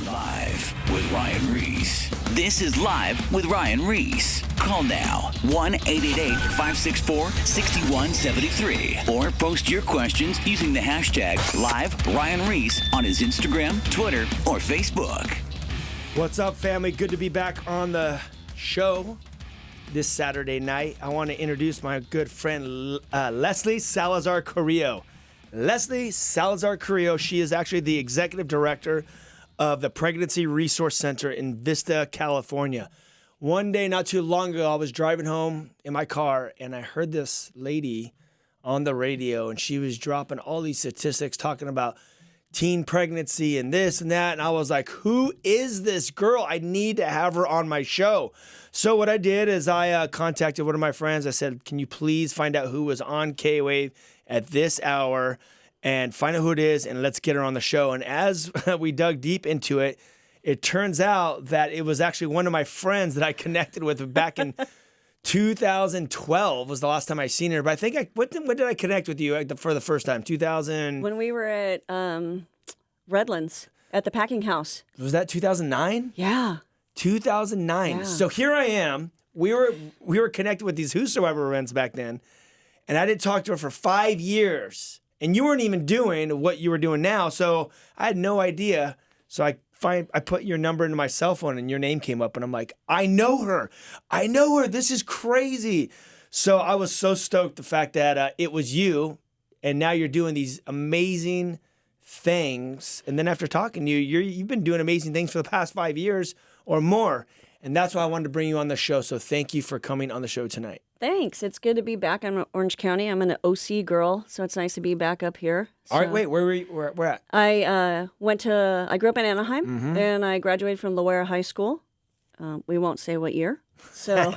Live with Ryan Ries. This is Live with Ryan Ries. Call now 1-888-564-6173 or post your questions using the hashtag #LiveRyanReese on his Instagram, Twitter, or Facebook. What's up, family? Good to be back on the show this Saturday night. I want to introduce my good friend Leslie Salazar Carrillo. Leslie Salazar Carrillo, she is actually the executive director of the Pregnancy Resource Center in Vista, California. One day, not too long ago, I was driving home in my car, and I heard this lady on the radio, and she was dropping all these statistics talking about teen pregnancy and this and that, and I was like, who is this girl? I need to have her on my show. So what I did is I contacted one of my friends. I said, can you please find out who was on K-Wave at this hour and find out who it is, and let's get her on the show. And as we dug deep into it, it turns out that it was actually one of my friends that I connected with back in 2012 was the last time I seen her. But I think when did I connect with you for the first time? 2000? When we were at Redlands at the packing house. Was that 2009? Yeah. 2009. Yeah. So here I am. We were connected with these Whosoever events back then, and I didn't talk to her for 5 years. And you weren't even doing what you were doing now, so I had no idea. So I put your number into my cell phone, and your name came up, and I'm like, I know her. This is crazy. So I was so stoked the fact that it was you, and now you're doing these amazing things. And then after talking to you, you've been doing amazing things for the past 5 years or more. And that's why I wanted to bring you on the show. So thank you for coming on the show tonight. Thanks. It's good to be back in Orange County. I'm an OC girl, so it's nice to be back up here. So All right, wait, where were you? Where at? I grew up in Anaheim, and I graduated from Loera High School. We won't say what year. So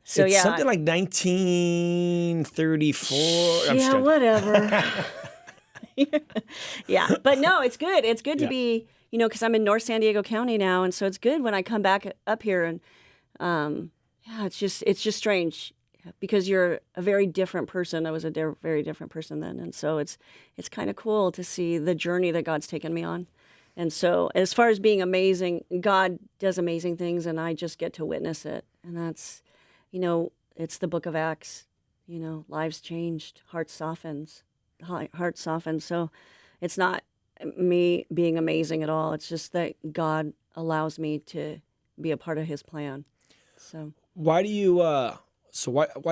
It's yeah. something like 1934. Yeah, whatever. Yeah, but no, it's good. It's good to be, because I'm in North San Diego County now, and so it's good when I come back up here, and yeah, it's just strange because you're a very different person. I was a very different person then, and so it's kind of cool to see the journey that God's taken me on. And so, as far as being amazing, God does amazing things, and I just get to witness it, and that's, it's the Book of Acts. Lives changed, hearts softened. So it's not me being amazing at all. It's just that God allows me to be a part of His plan. So why do you why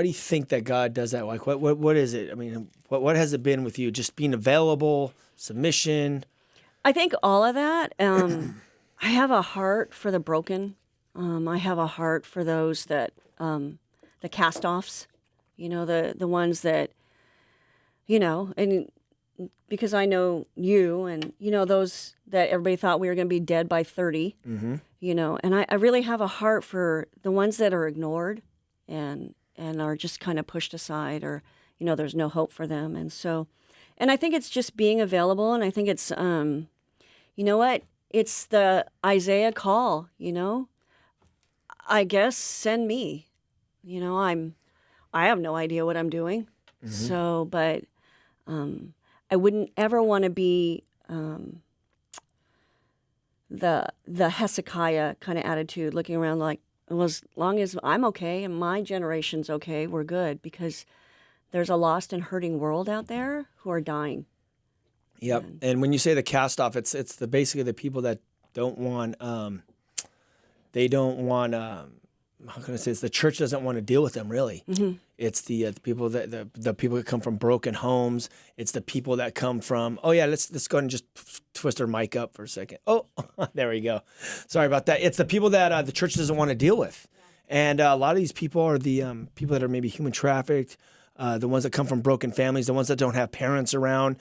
do you think that God does that? Like what is it? I mean, what has it been with you? Just being available, submission? I think all of that. I have a heart for the broken. I have a heart for those that the cast-offs, the ones that, and because I know you and, those that everybody thought we were going to be dead by 30, and I really have a heart for the ones that are ignored and are just kind of pushed aside or, there's no hope for them. And so, and I think it's just being available. And I think it's, it's the Isaiah call, I guess, send me, I have no idea what I'm doing. So, but I wouldn't ever want to be the Hezekiah kind of attitude, looking around like, well, as long as I'm okay and my generation's okay, we're good, because there's a lost and hurting world out there who are dying. Yep. And when you say the cast off, it's basically the people that don't want how can I say this? The church doesn't want to deal with them, really. It's the people that the people that come from broken homes. It's the people that come from. Oh yeah, let's go ahead and just twist our mic up for a second. Oh, there we go. Sorry about that. It's the people that the church doesn't want to deal with, and a lot of these people are the people that are maybe human trafficked, the ones that come from broken families, the ones that don't have parents around.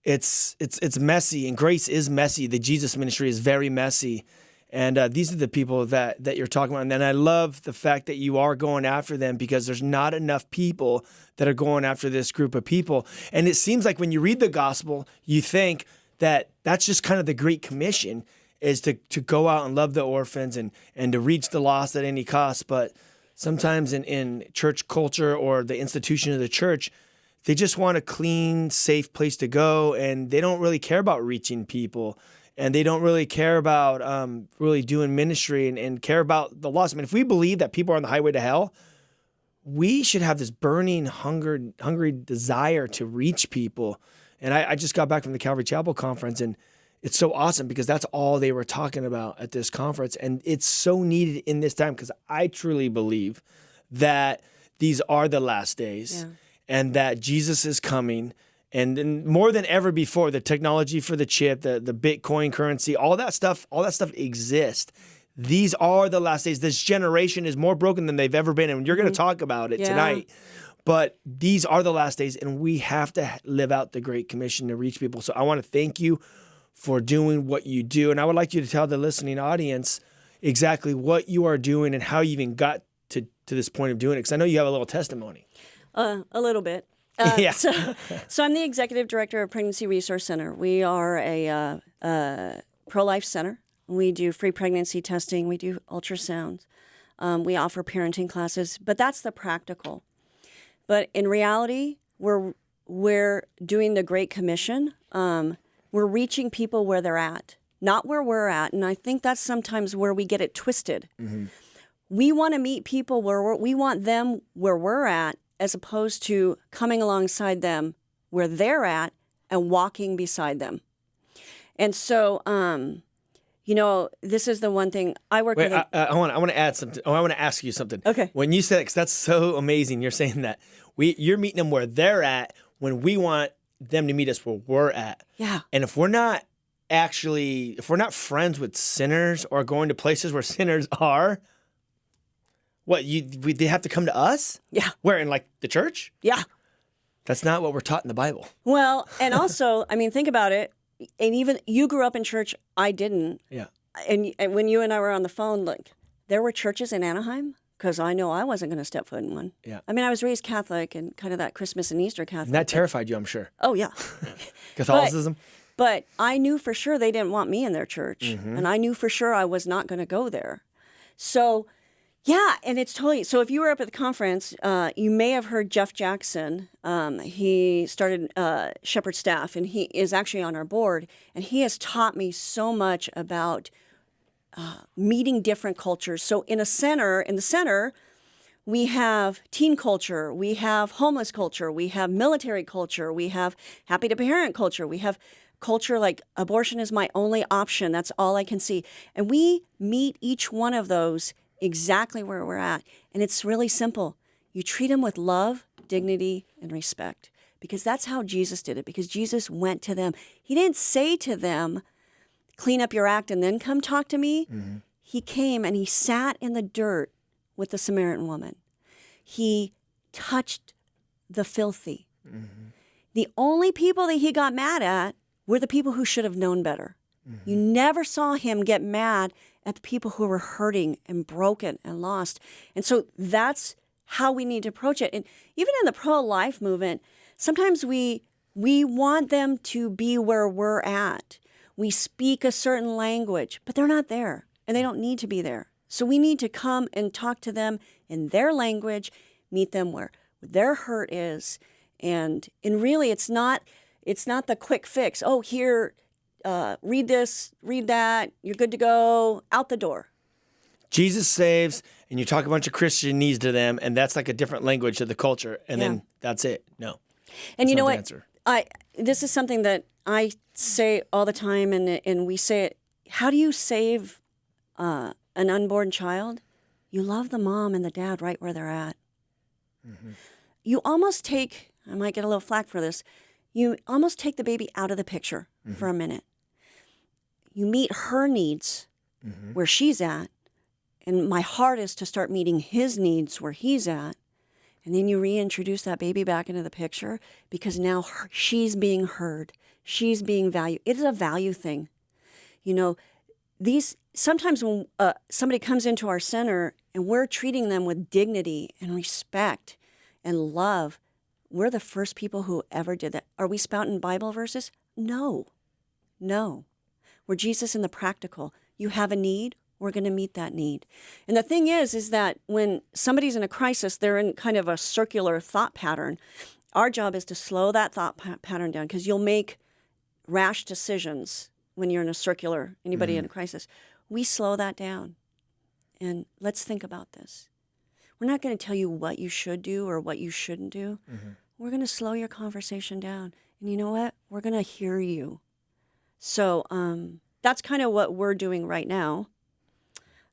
It's messy, and grace is messy. The Jesus ministry is very messy. And these are the people that you're talking about. And then I love the fact that you are going after them, because there's not enough people that are going after this group of people. And it seems like when you read the gospel, you think that that's just kind of the Great Commission, is to go out and love the orphans and to reach the lost at any cost. But sometimes in church culture or the institution of the church, they just want a clean, safe place to go, and they don't really care about reaching people, and they don't really care about really doing ministry and care about the lost. I mean, if we believe that people are on the highway to hell, we should have this burning, hungry desire to reach people. And I just got back from the Calvary Chapel conference, and it's so awesome because that's all they were talking about at this conference. And it's so needed in this time because I truly believe that these are the last days and that Jesus is coming. And more than ever before, the technology for the chip, the Bitcoin currency, all that stuff exists. These are the last days. This generation is more broken than they've ever been. And you're going to talk about it tonight. But these are the last days, and we have to live out the Great Commission to reach people. So I want to thank you for doing what you do. And I would like you to tell the listening audience exactly what you are doing and how you even got to this point of doing it. Because I know you have a little testimony. A little bit. So I'm the executive director of Pregnancy Resource Center. We are a pro-life center. We do free pregnancy testing. We do ultrasounds. We offer parenting classes. But that's the practical. But in reality, we're doing the Great Commission. We're reaching people where they're at, not where we're at. And I think that's sometimes where we get it twisted. Mm-hmm. We want to meet people where we want them where we're at, as opposed to coming alongside them where they're at and walking beside them. And so, this is the one thing I work with. I want to add something. I want to ask you something. Okay. When you said, because that's so amazing, you're saying that you're meeting them where they're at when we want them to meet us where we're at. Yeah. And if we're not friends with sinners or going to places where sinners are, they have to come to us? Yeah. Where, in like the church? Yeah. That's not what we're taught in the Bible. Well, and also, I mean, think about it. And even you grew up in church, I didn't. Yeah. And when you and I were on the phone, like, there were churches in Anaheim, because I know I wasn't going to step foot in one. Yeah. I mean, I was raised Catholic and kind of that Christmas and Easter Catholic. And that terrified you, I'm sure. Oh, yeah. Catholicism? But I knew for sure they didn't want me in their church. Mm-hmm. And I knew for sure I was not going to go there. So, yeah, and it's totally... So if you were up at the conference, you may have heard Jeff Jackson. He started Shepherd Staff, and he is actually on our board. And he has taught me so much about meeting different cultures. So in the center, we have teen culture, we have homeless culture, we have military culture, we have happy to parent culture, we have culture like abortion is my only option, that's all I can see. And we meet each one of those exactly where we're at. And it's really simple. You treat them with love, dignity, and respect, because that's how Jesus did it, because Jesus went to them. He didn't say to them, clean up your act and then come talk to me. Mm-hmm. He came and he sat in the dirt with the Samaritan woman. He touched the filthy. Mm-hmm. The only people that he got mad at were the people who should have known better. Mm-hmm. You never saw him get mad at the people who were hurting and broken and lost. And so that's how we need to approach it. And even in the pro-life movement, sometimes we want them to be where we're at. We speak a certain language, but they're not there, and they don't need to be there. So we need to come and talk to them in their language, meet them where their hurt is, and really, it's not the quick fix. Oh, here, read this, read that, you're good to go, out the door. Jesus saves, and you talk a bunch of Christianese to them, and that's like a different language to the culture, and then that's it. No. And you know what? This is something that I say all the time, and we say it. How do you save an unborn child? You love the mom and the dad right where they're at. Mm-hmm. You almost take, I might get a little flack for this, you almost take the baby out of the picture for a minute. You meet her needs where she's at, and my heart is to start meeting his needs where he's at. And then you reintroduce that baby back into the picture, because now she's being heard. She's being valued. It is a value thing. You know, sometimes when somebody comes into our center and we're treating them with dignity and respect and love, we're the first people who ever did that. Are we spouting Bible verses? No. We're Jesus in the practical. You have a need, we're going to meet that need. And the thing is that when somebody's in a crisis, they're in kind of a circular thought pattern. our job is to slow that thought pattern down, because you'll make rash decisions when you're in a circular, anybody in a crisis. We slow that down. And let's think about this. We're not going to tell you what you should do or what you shouldn't do. We're going to slow your conversation down. And you know what? We're going to hear you. So that's kind of what we're doing right now.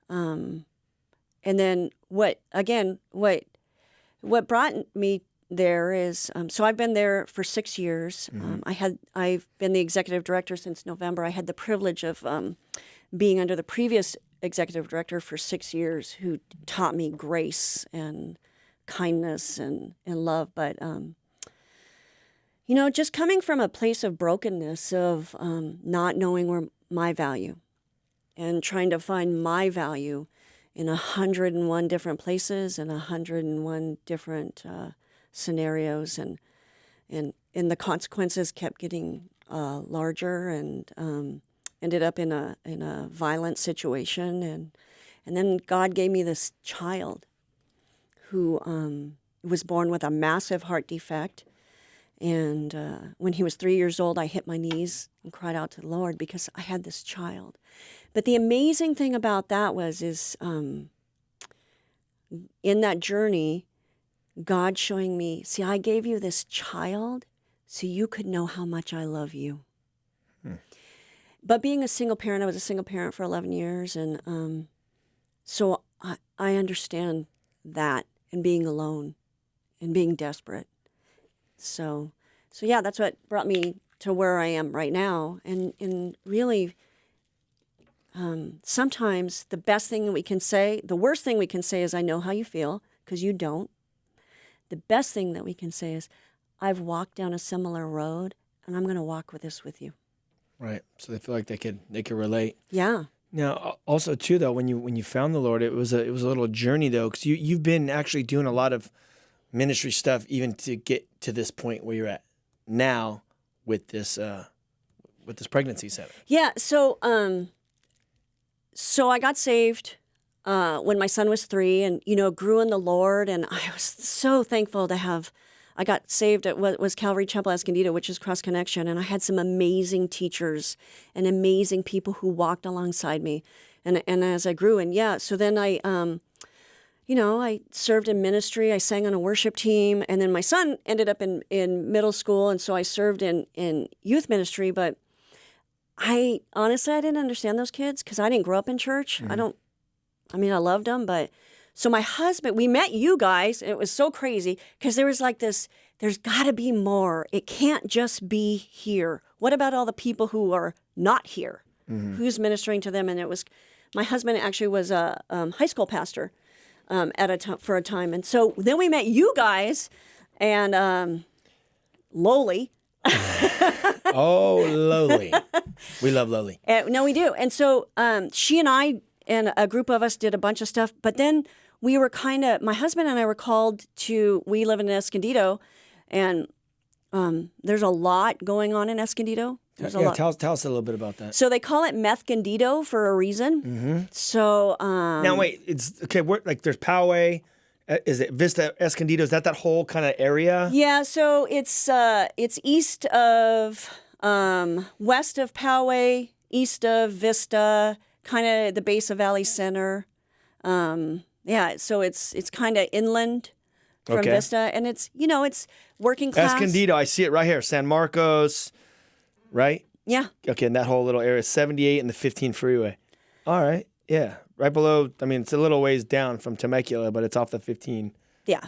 And then what brought me there is, so I've been there for 6 years. I've been the executive director since November. I had the privilege of being under the previous executive director for 6 years, who taught me grace and kindness and love. But, just coming from a place of brokenness, of not knowing where my value, and trying to find my value in 101 different places and 101 different scenarios, and the consequences kept getting larger, and ended up in a violent situation, and then God gave me this child who was born with a massive heart defect, and when he was 3 years old, I hit my knees and cried out to the Lord because I had this child. But the amazing thing about that is in that journey, God showing me, see, I gave you this child so you could know how much I love you. But being a single parent, I was a single parent for 11 years. And so I understand that, and being alone and being desperate. So yeah, that's what brought me to where I am right now. And really, sometimes the best thing we can say, the worst thing we can say is, I know how you feel, because you don't. The best thing that we can say is, I've walked down a similar road, and I'm going to walk with you. Right. So they feel like they could relate. Yeah. Now, also too, though, when you found the Lord, it was a little journey, though, because you've been actually doing a lot of ministry stuff even to get to this point where you're at now with this pregnancy center. Yeah. So I got saved when my son was 3, and grew in the Lord, and I was so thankful to have. I got saved at what was Calvary Chapel Escondido, which is Cross Connection, and I had some amazing teachers and amazing people who walked alongside me, and as I grew, and so then I served in ministry. I sang on a worship team, and then my son ended up in middle school, and so I served in youth ministry. But I didn't understand those kids because I didn't grow up in church. I loved them, but. So my husband, we met you guys, and it was so crazy because there was like this, there's got to be more. It can't just be here. What about all the people who are not here? Who's ministering to them? And it was, my husband actually was a high school pastor for a time. And so then we met you guys, and Lowly. Oh, Lowly. We love Lowly. No, we do. And so she and I and a group of us did a bunch of stuff, but then we were my husband and I were called we live in Escondido, and there's a lot going on in Escondido. There's a lot. Tell us a little bit about that. So they call it Methcondido for a reason. So now wait, it's okay. There's Poway. Is it Vista Escondido? Is that whole kind of area? Yeah. So it's east of west of Poway, east of Vista, kind of the base of Valley Center. So it's kind of inland from Vista, and it's working class. Escondido, I see it right here. San Marcos, right? Yeah. Okay, and that whole little area, 78 and the 15 freeway. All right, yeah. Right below, it's a little ways down from Temecula, but it's off the 15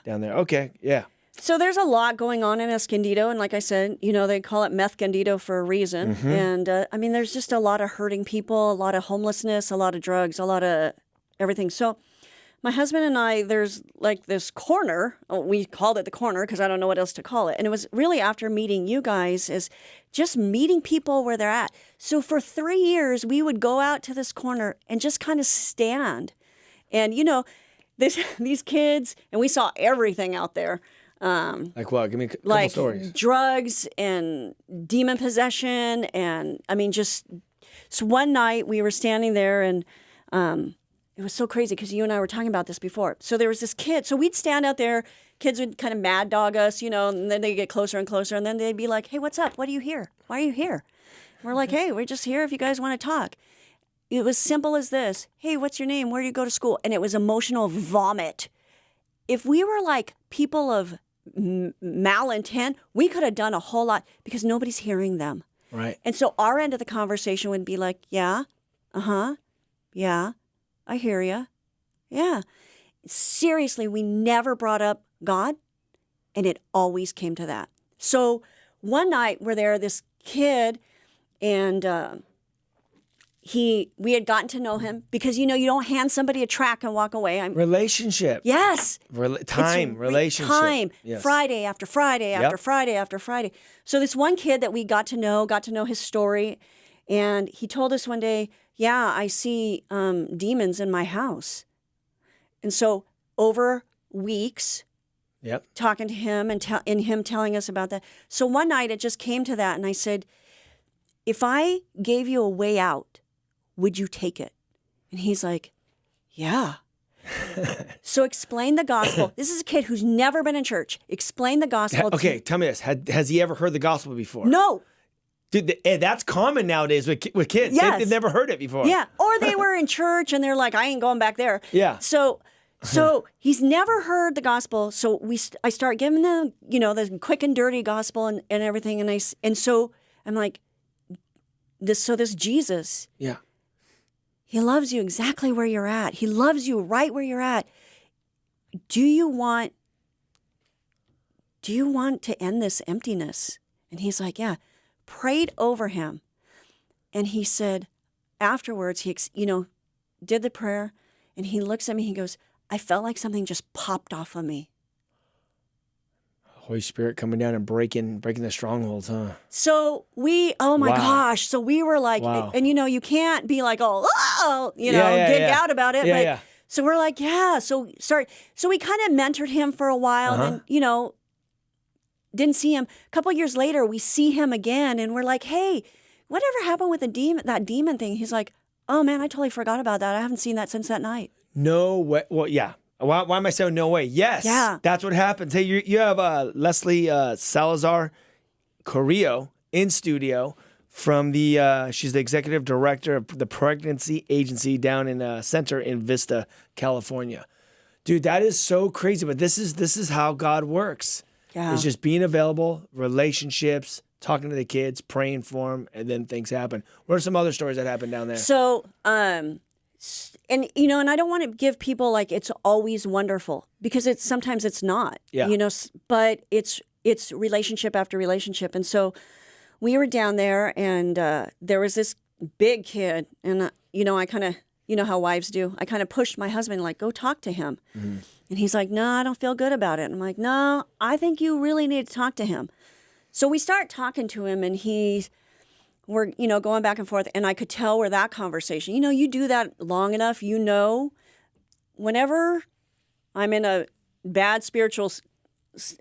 down there. Okay, yeah. So there's a lot going on in Escondido, and like I said, they call it Methcondido for a reason. And there's just a lot of hurting people, a lot of homelessness, a lot of drugs, a lot of everything. So my husband and I, there's like this corner. We called it the corner because I don't know what else to call it. And it was really after meeting you guys, is just meeting people where they're at. So for 3 years, we would go out to this corner and just kind of stand. And, these kids, and we saw everything out there. Like what? Give me a couple stories. Drugs and demon possession, and so one night we were standing there, and it was so crazy because you and I were talking about this before. So there was this kid. So we'd stand out there. Kids would kind of mad dog us, and then they'd get closer and closer. And then they'd be like, hey, what's up? What are you here? Why are you here? We're like, hey, we're just here if you guys want to talk. It was simple as this. Hey, what's your name? Where do you go to school? And it was emotional vomit. If we were like people of malintent, we could have done a whole lot because nobody's hearing them. Right. And so our end of the conversation would be like, yeah, yeah, I hear you. Yeah. Seriously, we never brought up God, and it always came to that. So one night we're there, this kid, and we had gotten to know him because, you don't hand somebody a track and walk away. Relationship. Yes. Relationship. Time. Yes. Friday after Friday after Yep. Friday after Friday. So this one kid that we got to know his story, and he told us one day, yeah, I see demons in my house. And so over weeks, Yep. talking to him and him telling us about that. So one night it just came to that, and I said, if I gave you a way out, would you take it? And he's like, yeah. So explain the gospel. This is a kid who's never been in church. Explain the gospel. Okay, tell me this. Has he ever heard the gospel before? No. Dude, that's common nowadays with kids. Yes. They've never heard it before. Yeah. Or they were in church and they're like, I ain't going back there. Yeah. So he's never heard the gospel. So I start giving them, the quick and dirty gospel and everything. And so I'm like, this Jesus. Yeah. He loves you exactly where you're at. He loves you right where you're at. Do you want to end this emptiness? And he's like, yeah. Prayed over him. And he said, afterwards, he did the prayer, and he looks at me, he goes, I felt like something just popped off of me. Holy Spirit coming down and breaking the strongholds, huh? So oh my gosh. So we were like, and you can't be like, gig out about it. Yeah, but so we're like, yeah. So we kind of mentored him for a while, and didn't see him. A couple of years later, we see him again, and we're like, hey, whatever happened with that demon thing? He's like, oh man, I totally forgot about that. I haven't seen that since that night. No way. Well, yeah. Why am I saying no way? Yes. Yeah. That's what happens. Hey, you have Leslie Salazar Carrillo in studio from she's the executive director of the pregnancy agency down in Center in Vista, California. Dude, that is so crazy. But this is how God works. Yeah. It's just being available, relationships, talking to the kids, praying for them, and then things happen. What are some other stories that happened down there? So, and I don't want to give people like it's always wonderful because sometimes it's not. Yeah. But it's relationship after relationship, and so we were down there, and there was this big kid, and I kind of how wives do. I kind of pushed my husband like, go talk to him. Mm-hmm. And he's like, no, I don't feel good about it. And I'm like, no, I think you really need to talk to him. So we start talking to him, and we're going back and forth. And I could tell where that conversation, you do that long enough, whenever I'm in a bad spiritual,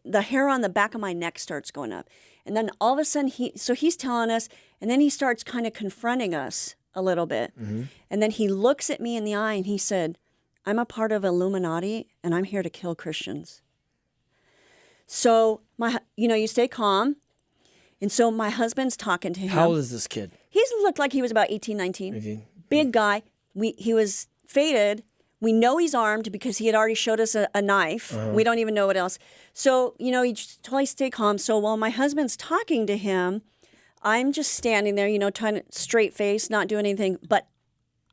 the hair on the back of my neck starts going up. And then all of a sudden, he's telling us, and then he starts kind of confronting us a little bit. Mm-hmm. And then he looks at me in the eye, and he said, I'm a part of Illuminati, and I'm here to kill Christians. So you stay calm. And so my husband's talking to him. How old is this kid? He looked like he was about 18, 19. 18. Big guy. He was faded. We know he's armed because he had already showed us a knife. Uh-huh. We don't even know what else. So, you just totally stay calm. So while my husband's talking to him, I'm just standing there, trying to straight face, not doing anything. But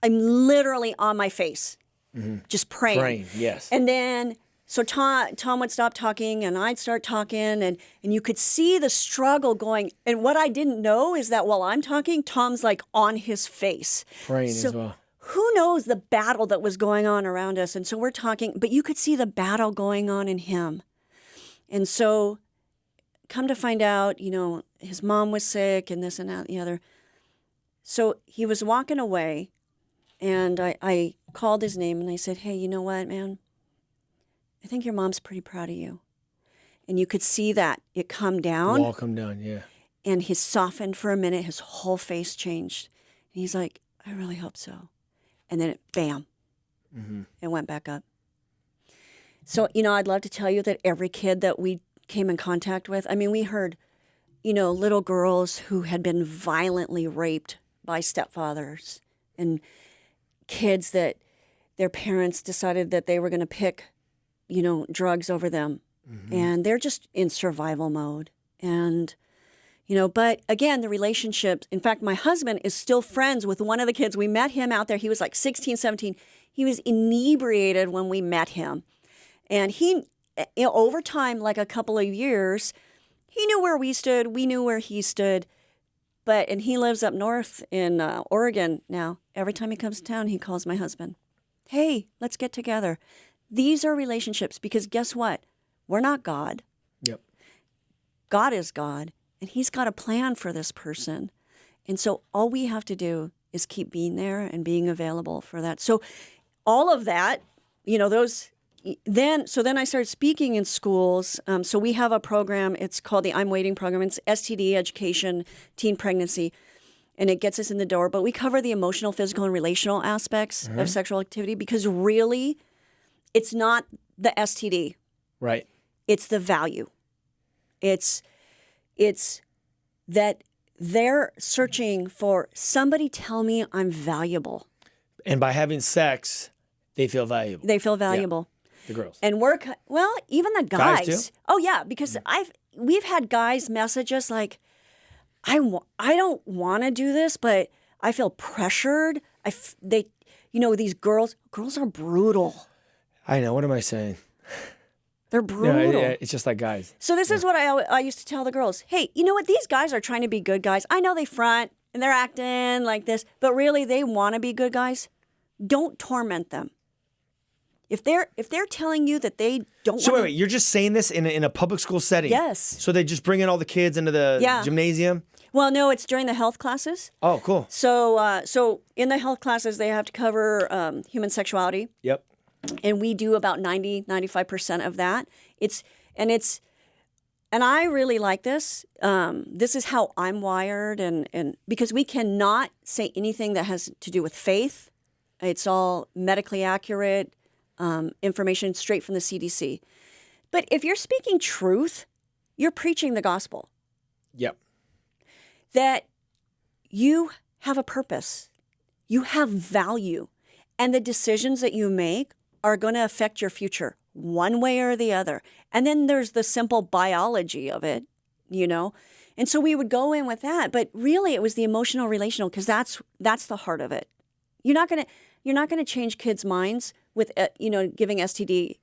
I'm literally on my face. Mm-hmm. Just praying. Praying, yes. And then, so Tom would stop talking, and I'd start talking, and you could see the struggle going. And what I didn't know is that while I'm talking, Tom's like on his face. Praying as well. Who knows the battle that was going on around us? And so we're talking, but you could see the battle going on in him. And so come to find out, his mom was sick and this and that and the other. So he was walking away, and I called his name, and I said, hey, you know what, man? I think your mom's pretty proud of you. And you could see that it come down. Wall come down, yeah. And he softened for a minute. His whole face changed. And he's like, I really hope so. And then bam. and went back up. So, I'd love to tell you that every kid that we came in contact with, I mean, we heard, little girls who had been violently raped by stepfathers and kids that their parents decided that they were going to pick, drugs over them. And they're just in survival mode. And, but again, the relationships, in fact, my husband is still friends with one of the kids. We met him out there. He was like 16, 17. He was inebriated when we met him. And he, over time, like a couple of years, he knew where we stood. We knew where he stood. And he lives up north in Oregon now. Every time he comes to town, he calls my husband. Hey, let's get together. These are relationships because guess what? We're not God. Yep. God is God, and he's got a plan for this person. And so all we have to do is keep being there and being available for that. So all of that, then I started speaking in schools. So we have a program. It's called the I'm Waiting program. It's STD education, teen pregnancy, and it gets us in the door. But we cover the emotional, physical, and relational aspects of sexual activity because really, it's not the STD. Right. It's the value. It's that they're searching for somebody tell me I'm valuable. And by having sex, they feel valuable. They feel valuable. The girls. And even the guys. Guys too? Oh yeah, because we've had guys message us like, I don't want to do this, but I feel pressured. These girls are brutal. I know. What am I saying? They're brutal. No, it's just like guys. So this is what I used to tell the girls. Hey, you know what? These guys are trying to be good guys. I know they front and they're acting like this, but really they want to be good guys. Don't torment them. If they're telling you that they don't So want wait, you're just saying this in a public school setting? Yes. So they just bring in all the kids into the gymnasium? Well, no, it's during the health classes. Oh, cool. So in the health classes, they have to cover human sexuality. Yep. And we do about 95% of that. And I really like this. This is how I'm wired, and because we cannot say anything that has to do with faith. It's all medically accurate information straight from the CDC. But if you're speaking truth, you're preaching the gospel. Yep. That you have a purpose, you have value, and the decisions that you make are going to affect your future one way or the other. And then there's the simple biology of it, And so we would go in with that, but really it was the emotional, relational, because that's the heart of it. You're not going to change kids' minds with giving STD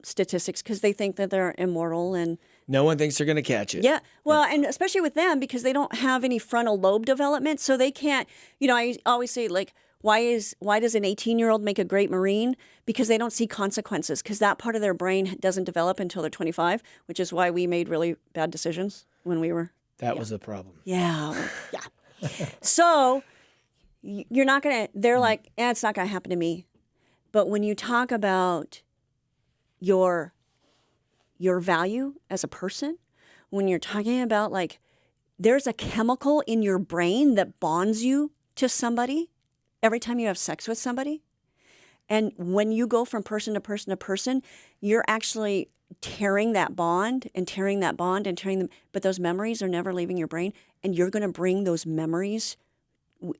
statistics because they think that they're immortal and no one thinks they're going to catch it. Yeah. Well, and especially with them because they don't have any frontal lobe development, so they can't. I always say like, why does an 18-year-old make a great Marine? Because they don't see consequences because that part of their brain doesn't develop until they're 25, which is why we made really bad decisions when we were. That was a problem. Yeah. Yeah. So you're not going to. They're like, it's not going to happen to me. But when you talk about your value as a person, when you're talking about like there's a chemical in your brain that bonds you to somebody every time you have sex with somebody. And when you go from person to person to person, you're actually tearing that bond and tearing that bond and tearing them. But those memories are never leaving your brain. And you're going to bring those memories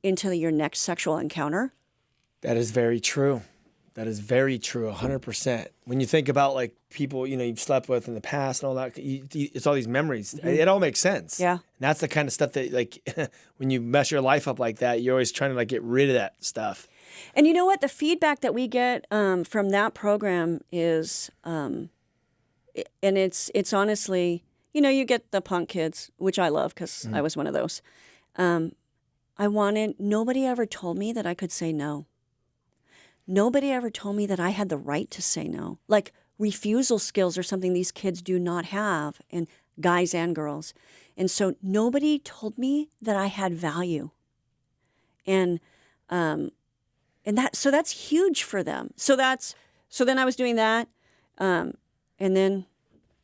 into your next sexual encounter. That is very true. That is very true, 100%. When you think about like people, you've slept with in the past and all that, it's all these memories. Mm-hmm. It all makes sense. Yeah. And that's the kind of stuff that like, when you mess your life up like that, you're always trying to like get rid of that stuff. And you know what? The feedback that we get from that program is, and it's honestly, you get the punk kids, which I love because I was one of those. Nobody ever told me that I could say no. Nobody ever told me that I had the right to say no. Like refusal skills are something these kids do not have, and guys and girls. And so nobody told me that I had value. And that's huge for them. So then I was doing that. And then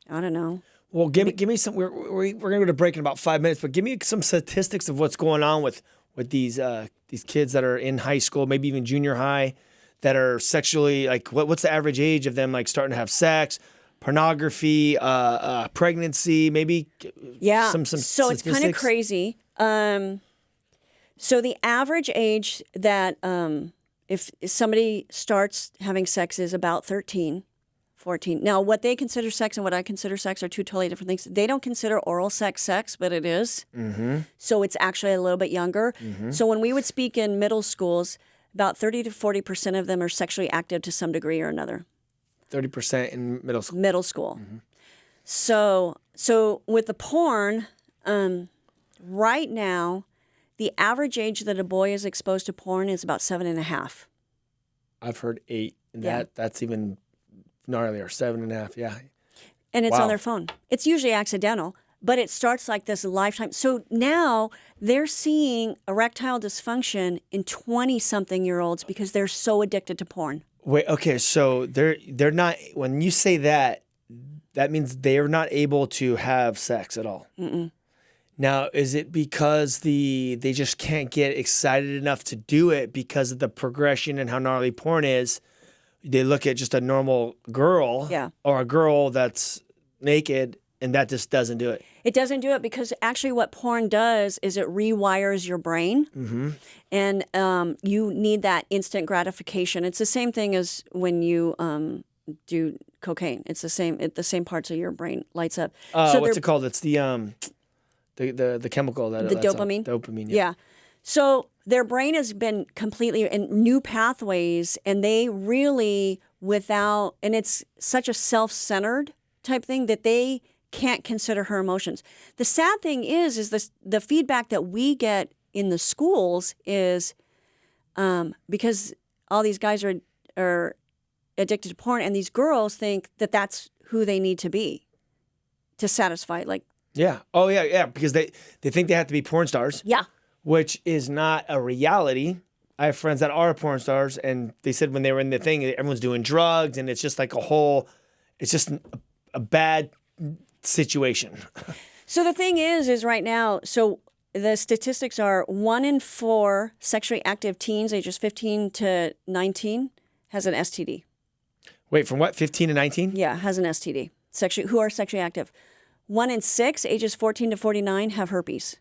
I don't know. Well, give me some. We're going to go to break in about 5 minutes, but give me some statistics of what's going on with these kids that are in high school, maybe even junior high, that are sexually, like, what's the average age of them, like, starting to have sex, pornography, pregnancy, maybe? Yeah. Some So it's kind of crazy. So the average age that if somebody starts having sex is about 13, 14. Now, what they consider sex and what I consider sex are two totally different things. They don't consider oral sex, but it is. Mm-hmm. So it's actually a little bit younger. Mm-hmm. So when we would speak in middle schools, about 30 to 40% of them are sexually active to some degree or another. 30% in middle school. Middle school. Mm-hmm. So with the porn, right now, the average age that a boy is exposed to porn is about 7.5. I've heard 8. And that's even gnarlier, 7.5. Yeah. And it's on their phone. It's usually accidental, but it starts like this lifetime. So now they're seeing erectile dysfunction in 20-something-year-olds because they're so addicted to porn. Wait, okay, so they're not, when you say that means they're not able to have sex at all. Mm-mm. Now, is it because they just can't get excited enough to do it because of the progression and how gnarly porn is? They look at just a normal girl or a girl that's naked, and that just doesn't do it. It doesn't do it because actually what porn does is it rewires your brain, and you need that instant gratification. It's the same thing as when you do cocaine. It's the same parts of your brain lights up. What's it called? It's the chemical the dopamine. Dopamine. Yeah. So their brain has been completely in new pathways, and they really and it's such a self-centered type thing that they can't consider her emotions. The sad thing is the feedback that we get in the schools is because all these guys are addicted to porn, and these girls think that that's who they need to be to satisfy, like. Yeah. Oh, yeah, because they think they have to be porn stars. Yeah. Which is not a reality. I have friends that are porn stars, and they said when they were in the thing, everyone's doing drugs, and it's just like it's just a bad situation. So the thing is right now, so the statistics are 1 in 4 sexually active teens, ages 15 to 19, has an STD. Wait, from what, 15 to 19? Yeah, has an STD, who are sexually active. 1 in 6, ages 14 to 49, have herpes.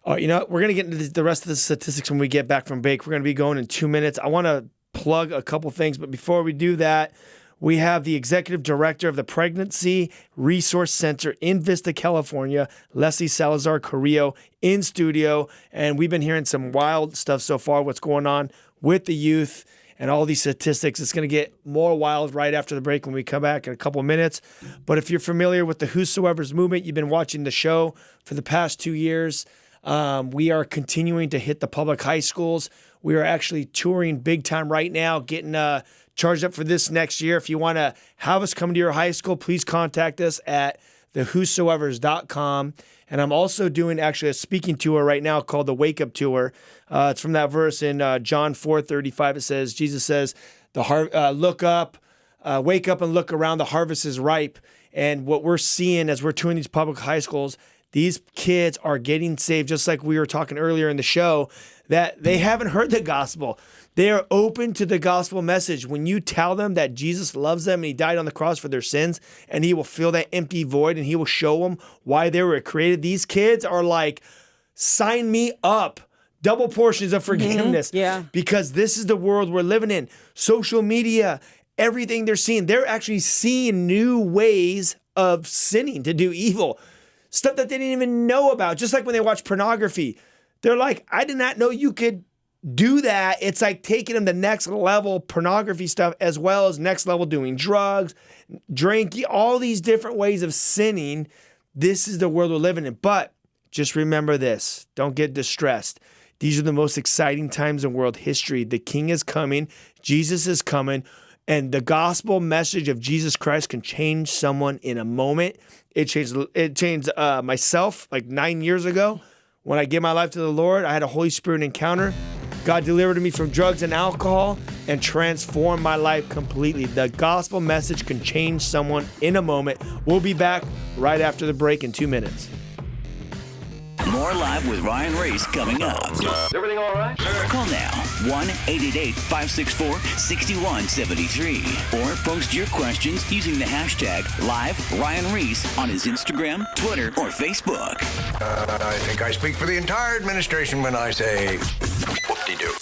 Oh, you know what? We're going to get into the rest of the statistics when we get back from break. We're going to be going in 2 minutes. I want to plug a couple things, but before we do that, we have the executive director of the Pregnancy Resource Center in Vista, California, Leslie Salazar Carrillo, in studio, and we've been hearing some wild stuff so far, what's going on with the youth and all these statistics. It's going to get more wild right after the break when we come back in a couple of minutes. But if you're familiar with the Whosoever's movement, you've been watching the show for the past 2 years. We are continuing to hit the public high schools. We are actually touring big time right now, getting charged up for this next year. If you want to have us come to your high school, please contact us at thewhosoevers.com. And I'm also doing actually a speaking tour right now called the Wake Up Tour. It's from that verse in John 4:35. It says, Jesus says, look up, wake up and look around, the harvest is ripe. And what we're seeing as we're touring these public high schools, these kids are getting saved, just like we were talking earlier in the show, that they haven't heard the gospel. They are open to the gospel message. When you tell them that Jesus loves them and he died on the cross for their sins and he will fill that empty void and he will show them why they were created, these kids are like, sign me up. Double portions of forgiveness. Mm-hmm. Yeah. Because this is the world we're living in. Social media, everything they're seeing, they're actually seeing new ways of sinning, to do evil. Stuff that they didn't even know about. Just like when they watch pornography. They're like, I did not know you could do that. It's like taking them the next level pornography stuff, as well as next level doing drugs, drinking, all these different ways of sinning. This is the world we're living in. But just remember this. Don't get distressed. These are the most exciting times in world history. The King is coming. Jesus is coming. And the gospel message of Jesus Christ can change someone in a moment. It changed myself like 9 years ago. When I gave my life to the Lord, I had a Holy Spirit encounter. God delivered me from drugs and alcohol and transformed my life completely. The gospel message can change someone in a moment. We'll be back right after the break in 2 minutes. More Live with Ryan Ries coming up. Is everything all right? Call now 1-888-564-6173 or post your questions using the hashtag #LiveRyanReese on his Instagram, Twitter, or Facebook. I think I speak for the entire administration when I say whoop-de-doo.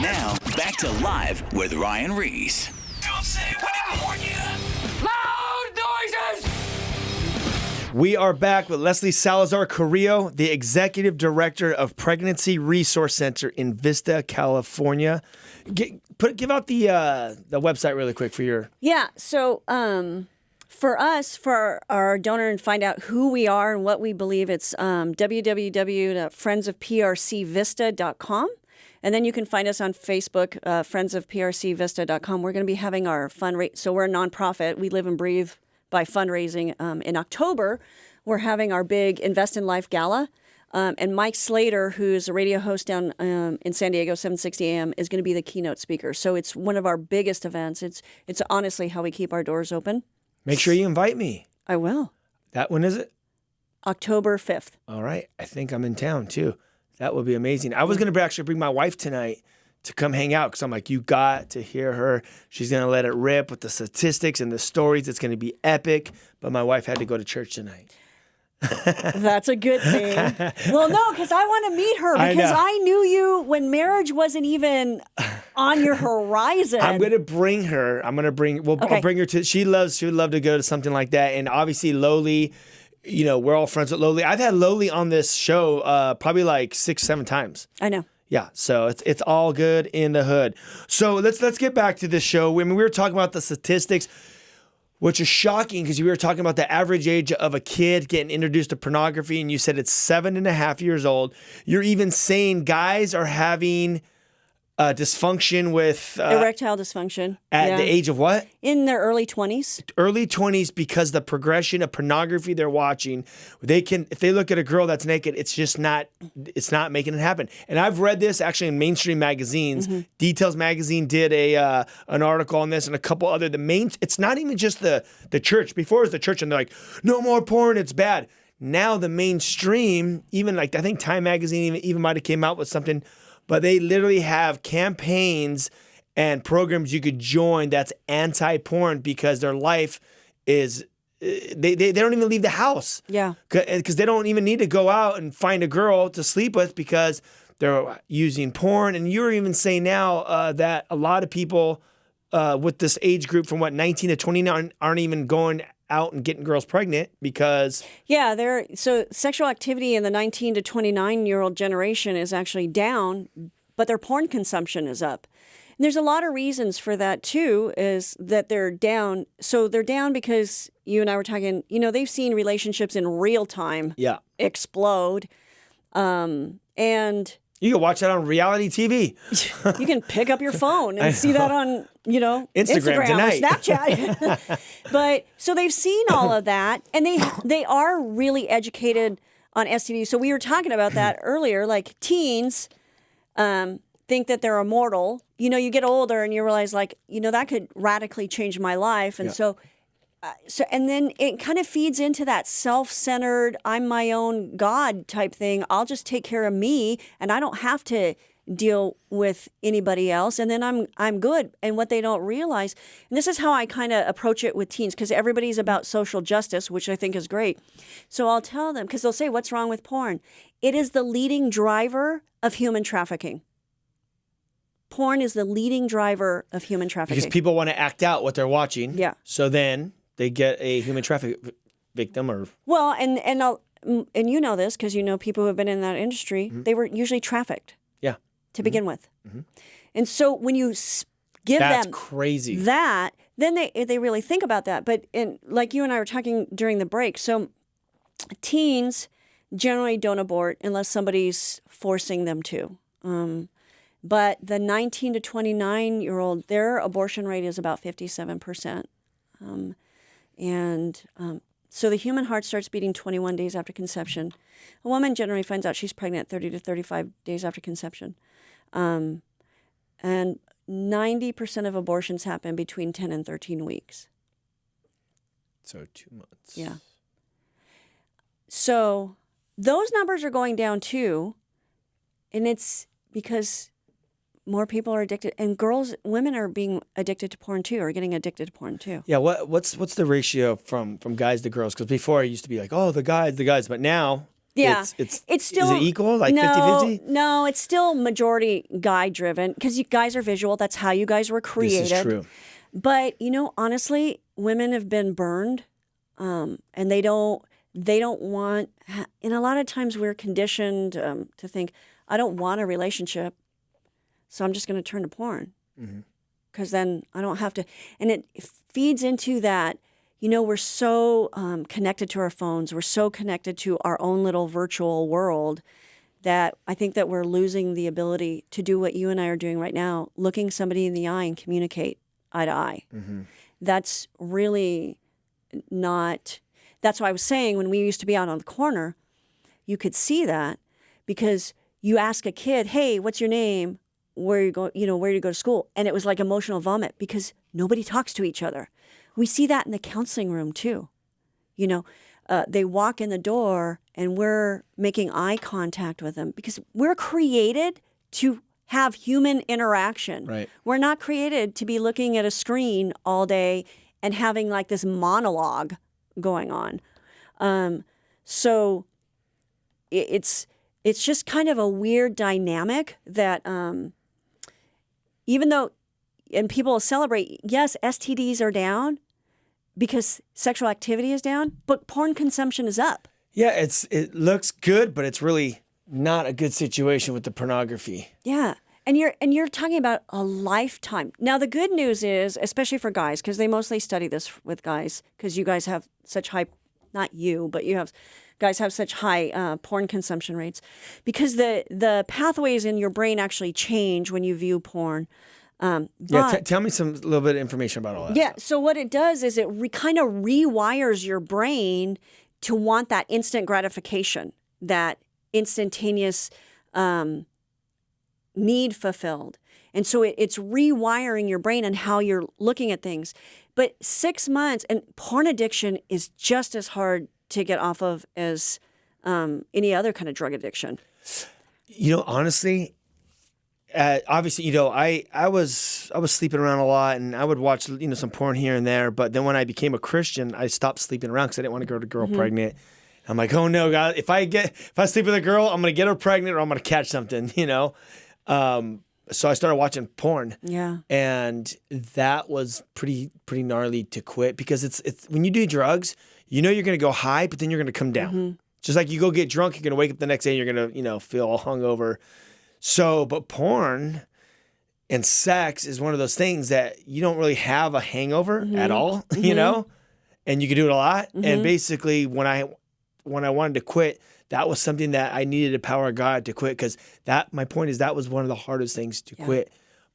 Now, back to Live with Ryan Ries. Don't say we didn't warn you. Loud noises! We are back with Leslie Salazar Carrillo, the Executive Director of Pregnancy Resource Center in Vista, California. Give out the website really quick for your... Yeah, so for us, for our donor and find out who we are and what we believe, it's www.friendsofprcvista.com. And then you can find us on Facebook, friendsofprcvista.com. We're going to be having our fundraiser. So we're a nonprofit. We live and breathe by fundraising. In October, we're having our big Invest in Life Gala. And Mike Slater, who's a radio host down in San Diego, 760 AM, is going to be the keynote speaker. So it's one of our biggest events. It's honestly how we keep our doors open. Make sure you invite me. I will. When is it? October 5th. All right. I think I'm in town, too. That would be amazing. I was going to actually bring my wife tonight to come hang out because I'm like, you got to hear her. She's going to let it rip with the statistics and the stories. It's going to be epic. But my wife had to go to church tonight. That's a good thing. Well, no, because I want to meet her because I knew you when marriage wasn't even on your horizon. I'm going to bring her. I'll bring her to, she would love to go to something like that. And obviously Loli, you know, we're all friends with Loli. I've had Loli on this show probably like 6-7 times. I know. Yeah, so it's all good in the hood. So let's get back to this show. I mean, we were talking about the statistics, which is shocking because we were talking about the average age of a kid getting introduced to pornography, and you said it's 7.5 years old. You're even saying guys are having dysfunction with... erectile dysfunction. At the age of what? In their early 20s. Early 20s, because the progression of pornography they're watching, if they look at a girl that's naked, it's not making it happen. And I've read this actually in mainstream magazines. Mm-hmm. Details Magazine did an article on this and a couple other. It's not even just the church. Before it was the church and they're like, no more porn, it's bad. Now the mainstream, even like I think Time Magazine even might have came out with something, but they literally have campaigns and programs you could join that's anti-porn because their life is, they don't even leave the house. Yeah. Because they don't even need to go out and find a girl to sleep with because they're using porn. And you're even saying now that a lot of people with this age group from 19 to 29 aren't even going out and getting girls pregnant because so sexual activity in the 19 to 29-year-old generation is actually down, but their porn consumption is up. And there's a lot of reasons for that too, is that they're down. So they're down because you and I were talking, they've seen relationships in real time explode. And you can watch that on reality TV. You can pick up your phone and see that on, Instagram tonight. or Snapchat. But so they've seen all of that, and they are really educated on STDs. So we were talking about that earlier. Like teens think that they're immortal. You get older and you realize, that could radically change my life, and so and then it kind of feeds into that self-centered, I'm my own God type thing. I'll just take care of me and I don't have to deal with anybody else. And then I'm good. And what they don't realize, and this is how I kind of approach it with teens, because everybody's about social justice, which I think is great. So I'll tell them, because they'll say, what's wrong with porn? It is the leading driver of human trafficking. Porn is the leading driver of human trafficking. Because people want to act out what they're watching. Yeah. So then they get a human traffic victim and you know this because you know people who have been in that industry. They were usually trafficked. Yeah. To begin with. And so when you give That's them crazy. that, then they really think about that. But like you and I were talking during the break, so teens generally don't abort unless somebody's forcing them to. But the 19 to 29-year-old, their abortion rate is about 57%. So the human heart starts beating 21 days after conception. A woman generally finds out she's pregnant 30 to 35 days after conception. And 90% of abortions happen between 10 and 13 weeks. So 2 months. Yeah. So those numbers are going down too. And it's because more people are addicted, and women are being addicted to porn too, or getting addicted to porn too. Yeah, what's the ratio from guys to girls? Because before it used to be like, the guys, but now it's still, is it equal, like 50-50? No, it's still majority guy driven because you guys are visual. That's how you guys were created. This is true. But honestly, women have been burned, and they don't want. And a lot of times we're conditioned to think, I don't want a relationship. So I'm just going to turn to porn because then I don't have to. And it feeds into that, we're so connected to our phones. We're so connected to our own little virtual world that I think that we're losing the ability to do what you and I are doing right now, looking somebody in the eye and communicate eye to eye. That's really not. That's why I was saying when we used to be out on the corner, you could see that because you ask a kid, hey, what's your name? Where you go, where do you go to school? And it was like emotional vomit because nobody talks to each other. We see that in the counseling room too. They walk in the door and we're making eye contact with them because we're created to have human interaction. Right. We're not created to be looking at a screen all day and having like this monologue going on. So it's just kind of a weird dynamic that even though, and people will celebrate, yes, STDs are down because sexual activity is down, but porn consumption is up. Yeah, it looks good, but it's really not a good situation with the pornography. Yeah. And you're talking about a lifetime. Now, the good news is, especially for guys, because they mostly study this with guys, because you guys have such high, not you, but guys have such high porn consumption rates, because the pathways in your brain actually change when you view porn. Tell me a little bit of information about all that. Yeah, stuff. so what it does is it kind of rewires your brain to want that instant gratification, that instantaneous need fulfilled. And so it's rewiring your brain and how you're looking at things. But 6 months, and porn addiction is just as hard to get off of as any other kind of drug addiction. Honestly, obviously, I was sleeping around a lot, and I would watch some porn here and there. But then when I became a Christian, I stopped sleeping around because I didn't want to get a girl pregnant. I'm like, oh no, God! If I sleep with a girl, I'm gonna get her pregnant, or I'm gonna catch something. so I started watching porn. Yeah. And that was pretty gnarly to quit because it's when you do drugs, you know you're gonna go high, but then you're gonna come down. Just like you go get drunk, you're gonna wake up the next day and you're gonna, feel all hungover. So, but porn and sex is one of those things that you don't really have a hangover at all, and you can do it a lot. And basically when I wanted to quit, that was something that I needed the power of God to quit because my point is that was one of the hardest things to quit.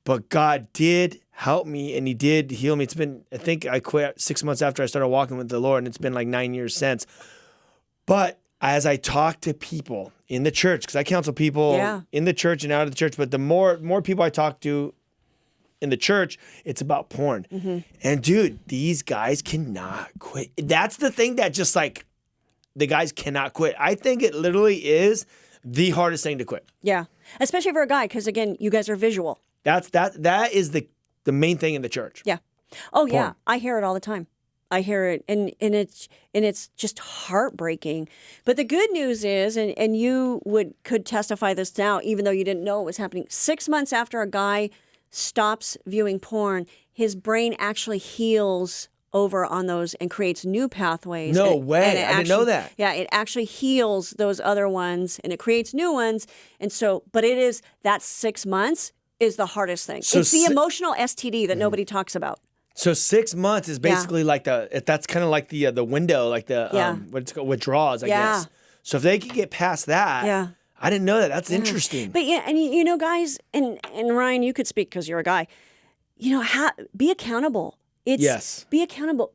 But God did help me and he did heal me. It's been, I think I quit 6 months after I started walking with the Lord and it's been like 9 years since. But as I talk to people in the church, because I counsel people in the church and out of the church, but the more people I talk to in the church, it's about porn. And dude, these guys cannot quit. That's the thing that just like, the guys cannot quit. I think it literally is the hardest thing to quit. Yeah. Especially for a guy, because again, you guys are visual. That is the main thing in the church. Yeah. Oh yeah. I hear it all the time. I hear it and it's just heartbreaking. But the good news is, and you could testify this now, even though you didn't know it was happening, 6 months after a guy stops viewing porn, his brain actually heals over on those and creates new pathways. No way. I didn't know that. Yeah, it actually heals those other ones and it creates new ones. And so, but it is that 6 months is the hardest thing. So it's the emotional STD that nobody talks about. So 6 months is basically like that's kind of like the window, like the what's called withdrawals, I guess. So if they could get past that, I didn't know that. That's interesting. But yeah, and guys, and Ryan, you could speak because you're a guy. Be accountable. Be accountable.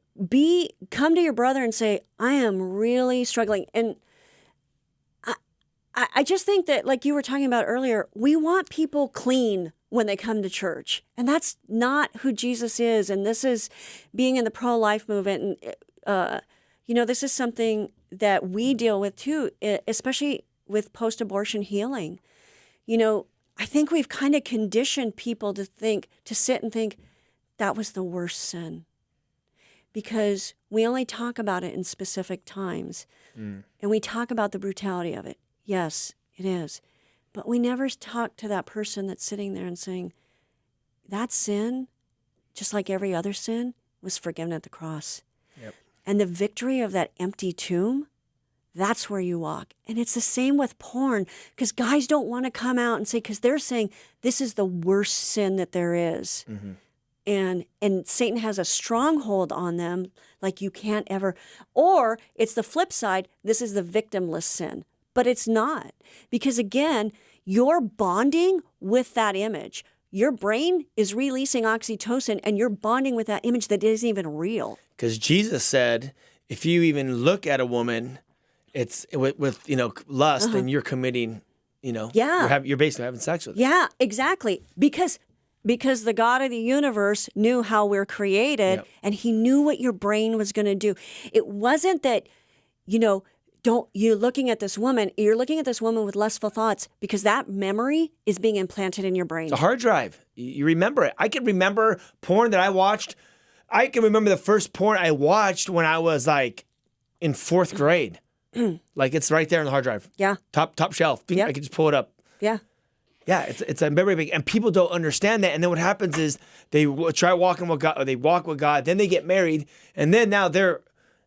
Come to your brother and say, I am really struggling. And I just think that, like you were talking about earlier, we want people clean when they come to church. And that's not who Jesus is. And this is being in the pro-life movement. And, this is something that we deal with too, especially with post-abortion healing. I think we've kind of conditioned people to sit and think, that was the worst sin. Because we only talk about it in specific times. And we talk about the brutality of it. Yes, it is. But we never talk to that person that's sitting there and saying, that sin, just like every other sin, was forgiven at the cross. Yep. And the victory of that empty tomb, that's where you walk. And it's the same with porn, because guys don't want to come out and say, because they're saying this is the worst sin that there is. And Satan has a stronghold on them like you can't ever. Or it's the flip side, this is the victimless sin. But it's not. Because again, you're bonding with that image. Your brain is releasing oxytocin and you're bonding with that image that isn't even real. Because Jesus said, if you even look at a woman, it's with lust, and you're committing, you're basically having sex with her. Yeah, exactly. Because the God of the universe knew how we're created, and he knew what your brain was going to do. It wasn't that, you're looking at this woman with lustful thoughts, because that memory is being implanted in your brain. It's a hard drive. You remember it. I can remember porn that I watched. I can remember the first porn I watched when I was like in 4th grade. Like it's right there on the hard drive. Yeah. Top shelf. I can just pull it up. Yeah. Yeah, it's a very big, and people don't understand that. And then what happens is they try walking with God, or they walk with God, then they get married, and then now they're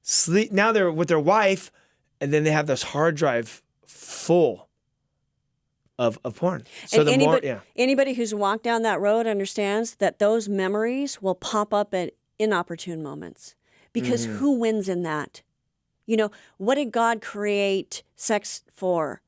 with their wife, and then they have this hard drive full of porn. So and anybody who's walked down that road understands that those memories will pop up at inopportune moments, because who wins in that? What did God create sex for?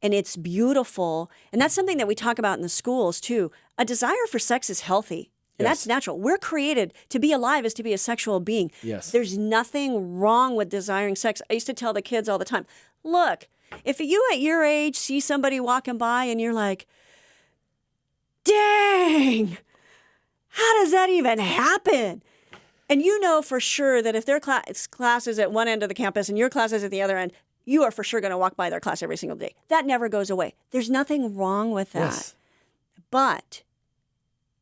And it's beautiful. And that's something that we talk about in the schools too. A desire for sex is healthy. And that's natural. We're created to be alive is to be a sexual being. Yes. There's nothing wrong with desiring sex. I used to tell the kids all the time, look, if you at your age see somebody walking by and you're like, dang, how does that even happen? And you know for sure that if their class is at one end of the campus and your class is at the other end, you are for sure going to walk by their class every single day. That never goes away. There's nothing wrong with that. Yes. But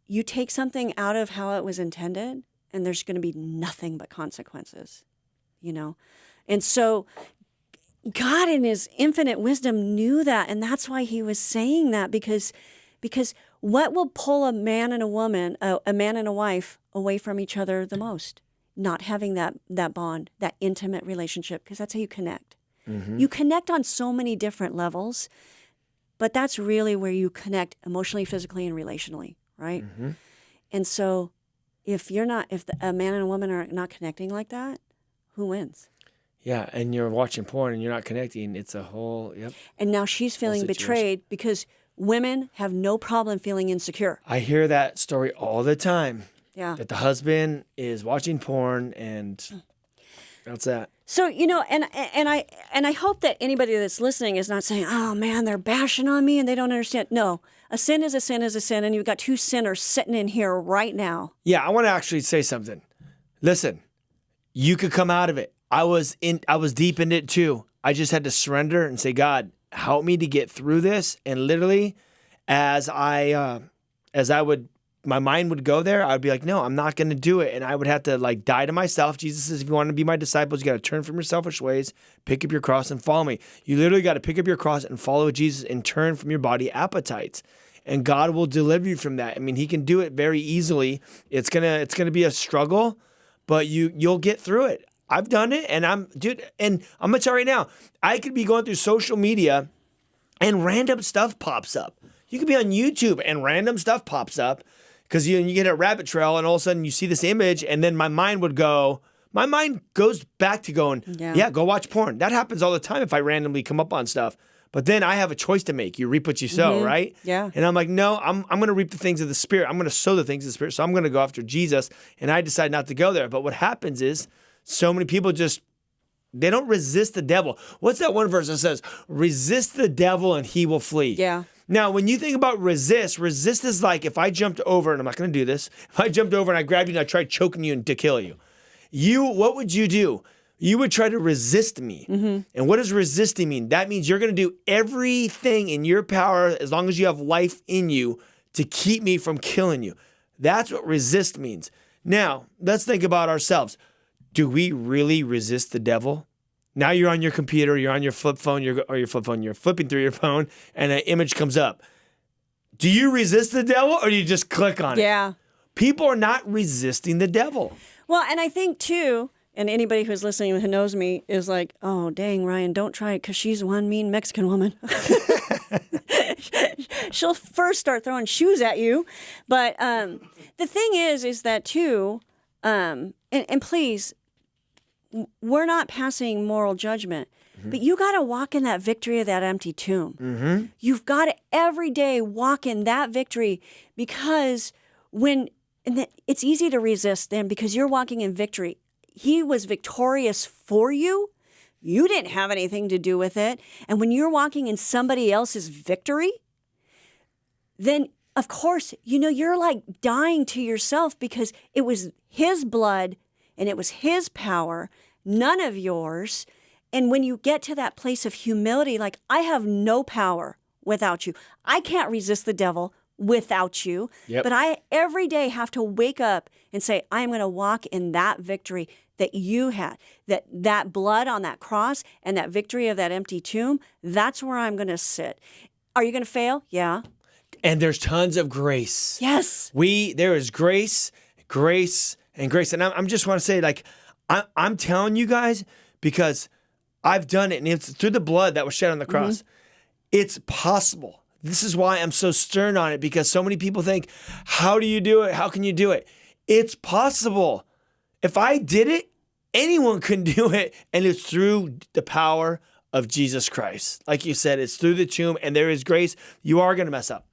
you take something out of how it was intended, and there's going to be nothing but consequences, And so God in his infinite wisdom knew that, and that's why he was saying that, because Because what will pull a man and a woman, a man and a wife away from each other the most? Not having that bond, that intimate relationship, because that's how you connect. You connect on so many different levels, but that's really where you connect emotionally, physically, and relationally, right? And so if a man and a woman are not connecting like that, who wins? Yeah, and you're watching porn and you're not connecting. It's a whole, And now she's feeling betrayed because women have no problem feeling insecure. I hear that story all the time. Yeah. That the husband is watching porn and that's that. So, and I hope that anybody that's listening is not saying, oh man, they're bashing on me and they don't understand. No, a sin is a sin is a sin. And you've got two sinners sitting in here right now. Yeah, I want to actually say something. Listen, you could come out of it. I was deep in it too. I just had to surrender and say, God, help me to get through this. And literally, my mind would go there, I'd be like, no, I'm not going to do it. And I would have to die to myself. Jesus says, if you want to be my disciples, you got to turn from your selfish ways, pick up your cross and follow me. You literally got to pick up your cross and follow Jesus and turn from your body appetites. And God will deliver you from that. I mean, he can do it very easily. It's going to be a struggle, but you'll get through it. I've done it and I'm going to tell you right now, I could be going through social media and random stuff pops up. You could be on YouTube and random stuff pops up. Because you get a rabbit trail and all of a sudden you see this image and then my mind goes back to going, yeah, go watch porn. That happens all the time if I randomly come up on stuff. But then I have a choice to make. You reap what you sow, right? Yeah. And I'm like, no, I'm going to reap the things of the Spirit. I'm going to sow the things of the Spirit. So I'm going to go after Jesus. And I decide not to go there. But what happens is so many people they don't resist the devil. What's that one verse that says, resist the devil and he will flee? Yeah. Now, when you think about resist is like if I jumped over, and I'm not going to do this, if I jumped over and I grabbed you and I tried choking you to kill you, what would you do? You would try to resist me. And what does resisting mean? That means you're going to do everything in your power as long as you have life in you to keep me from killing you. That's what resist means. Now, let's think about ourselves. Do we really resist the devil? Now you're on your computer, you're on your flip phone, you're flipping through your phone, and an image comes up. Do you resist the devil or do you just click on it? Yeah. People are not resisting the devil. Well, and I think too, and anybody who's listening who knows me is like, oh, dang, Ryan, don't try it because she's one mean Mexican woman. She'll first start throwing shoes at you. But the thing is that too, and please, we're not passing moral judgment, but you got to walk in that victory of that empty tomb. You've got to every day walk in that victory because it's easy to resist then because you're walking in victory. He was victorious for you. You didn't have anything to do with it. And when you're walking in somebody else's victory, then of course, you're like dying to yourself because it was his blood and it was his power, none of yours. And when you get to that place of humility, like, I have no power without you. I can't resist the devil without you. Yep. But I every day have to wake up and say, I am going to walk in that victory that you had, that blood on that cross and that victory of that empty tomb. That's where I'm going to sit. Are you going to fail? Yeah. And there's tons of grace. Yes. There is grace, and grace. And I just want to say, I'm telling you guys, because I've done it, and it's through the blood that was shed on the cross. It's possible. This is why I'm so stern on it, because so many people think, how do you do it? How can you do it? It's possible. If I did it, anyone can do it, and it's through the power of Jesus Christ. Like you said, it's through the tomb, and there is grace. You are going to mess up.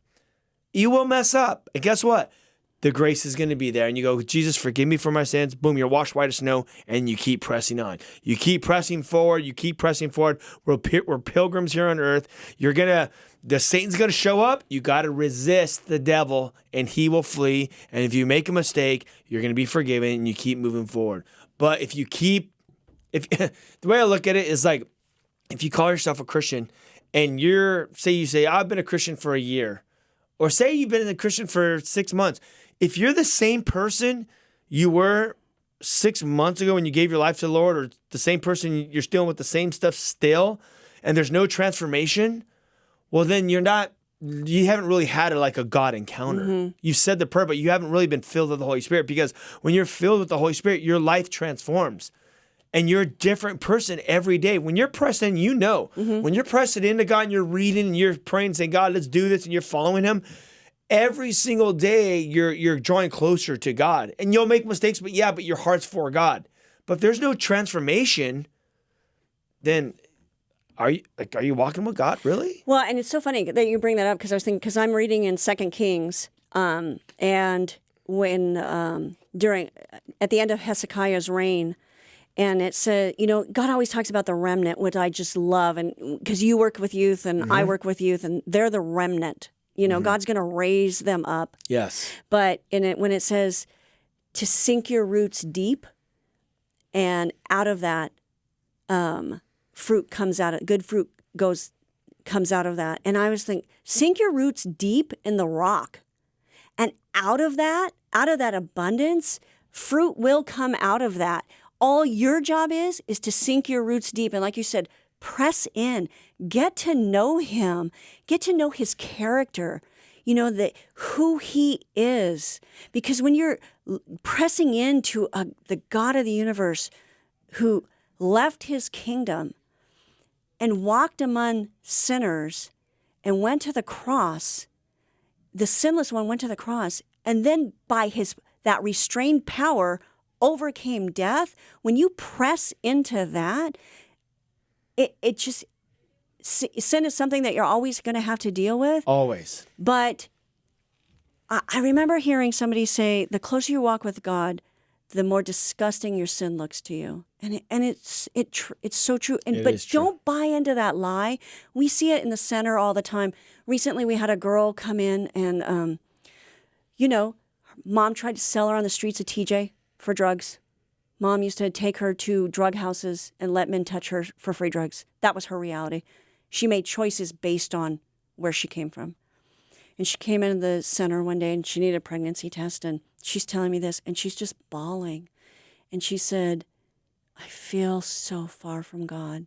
You will mess up. And guess what? The grace is going to be there. And you go, Jesus, forgive me for my sins. Boom, you're washed white as snow. And you keep pressing on. You keep pressing forward. You keep pressing forward. We're pilgrims here on earth. Satan's going to show up. You got to resist the devil and he will flee. And if you make a mistake, you're going to be forgiven and you keep moving forward. But the way I look at it is like, if you call yourself a Christian and you say, I've been a Christian for a year, or say you've been a Christian for 6 months. If you're the same person you were 6 months ago when you gave your life to the Lord, or the same person you're dealing with the same stuff still, and there's no transformation, well, then you're not you haven't really had like a God encounter. You've said the prayer, but you haven't really been filled with the Holy Spirit, because when you're filled with the Holy Spirit, your life transforms. And you're a different person every day. When you're pressing, when you're pressing into God and you're reading and you're praying and saying, God, let's do this, and you're following him, every single day you're drawing closer to God. And you'll make mistakes, but your heart's for God. But if there's no transformation, then are you walking with God, really? Well, and it's so funny that you bring that up, because I was thinking, because I'm reading in 2 Kings, and when at the end of Hezekiah's reign, and it said, God always talks about the remnant, which I just love, and because you work with youth and I work with youth, and they're the remnant. God's going to raise them up. Yes. But when it says to sink your roots deep, and out of that, fruit comes out. Good fruit comes out of that. And I was thinking, sink your roots deep in the rock, and out of that abundance, fruit will come out of that. All your job is to sink your roots deep. And like you said, press in, get to know him, get to know his character, who he is. Because when you're pressing into the God of the universe, who left his kingdom and walked among sinners and went to the cross, the sinless one went to the cross, and then by that restrained power overcame death. When you press into that, it just, sin is something that you're always going to have to deal with. Always. But I remember hearing somebody say, the closer you walk with God, the more disgusting your sin looks to you. And it's so true. But don't buy into that lie. We see it in the center all the time. Recently, we had a girl come in and, mom tried to sell her on the streets of TJ for drugs. Mom used to take her to drug houses and let men touch her for free drugs. That was her reality. She made choices based on where she came from. And she came into the center one day and she needed a pregnancy test, and she's telling me this, and she's just bawling. And she said, I feel so far from God.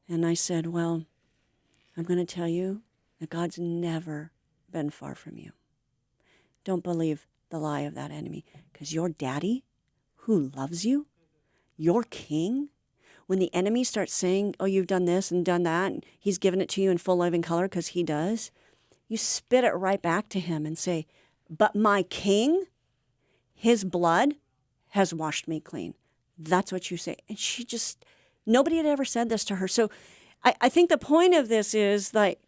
And I said, well, I'm going to tell you that God's never been far from you. Don't believe the lie of that enemy, because your daddy, who loves you, your king, when the enemy starts saying, oh, you've done this and done that, and he's given it to you in full living color, because he does, you spit it right back to him and say, but my king, his blood has washed me clean. That's what you say. And nobody had ever said this to her. So I think the point of this is, like,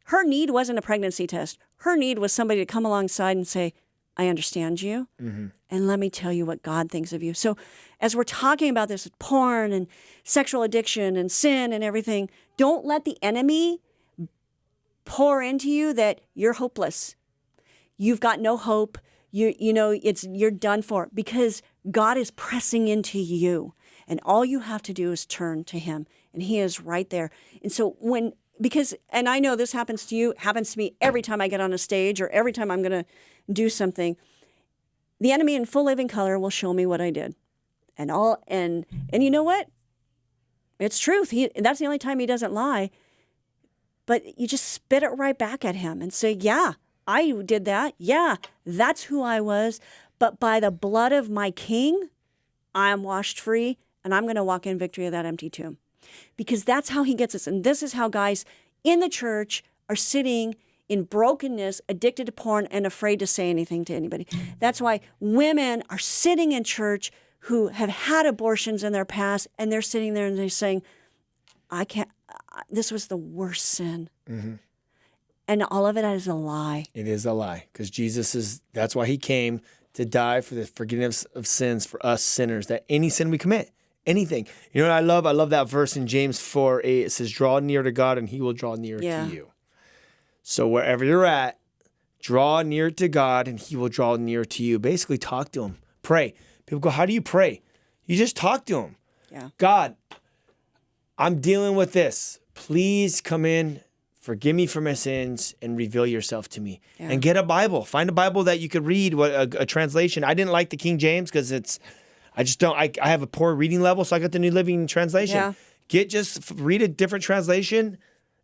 her need wasn't a pregnancy test. Her need was somebody to come alongside and say, I understand you, and let me tell you what God thinks of you. So as we're talking about this porn and sexual addiction and sin and everything, don't let the enemy pour into you that you're hopeless. You've got no hope. You're done for, because God is pressing into you, and all you have to do is turn to him, and he is right there. And so and I know this happens to you, happens to me every time I get on a stage or every time I'm going to do something, the enemy in full living color will show me what I did. And you know what? It's truth. That's the only time he doesn't lie. But you just spit it right back at him and say, yeah, I did that. Yeah, that's who I was. But by the blood of my king, I am washed free, and I'm going to walk in victory of that empty tomb. Because that's how he gets us. And this is how guys in the church are sitting in brokenness, addicted to porn, and afraid to say anything to anybody. That's why women are sitting in church who have had abortions in their past, and they're sitting there and they're saying, this was the worst sin. Mm-hmm. And all of it is a lie. It is a lie, because that's why he came, to die for the forgiveness of sins for us sinners, that any sin we commit, anything. You know what I love? I love that verse in James 4:8. It says, draw near to God and he will draw near to you. So wherever you're at, draw near to God and he will draw near to you. Basically, talk to him. Pray. People go, how do you pray? You just talk to him. Yeah. God, I'm dealing with this. Please come in, forgive me for my sins, and reveal yourself to me. Yeah. And get a Bible. Find a Bible that you could read, a translation. I didn't like the King James because I have a poor reading level, so I got the New Living Translation. Yeah. Read a different translation.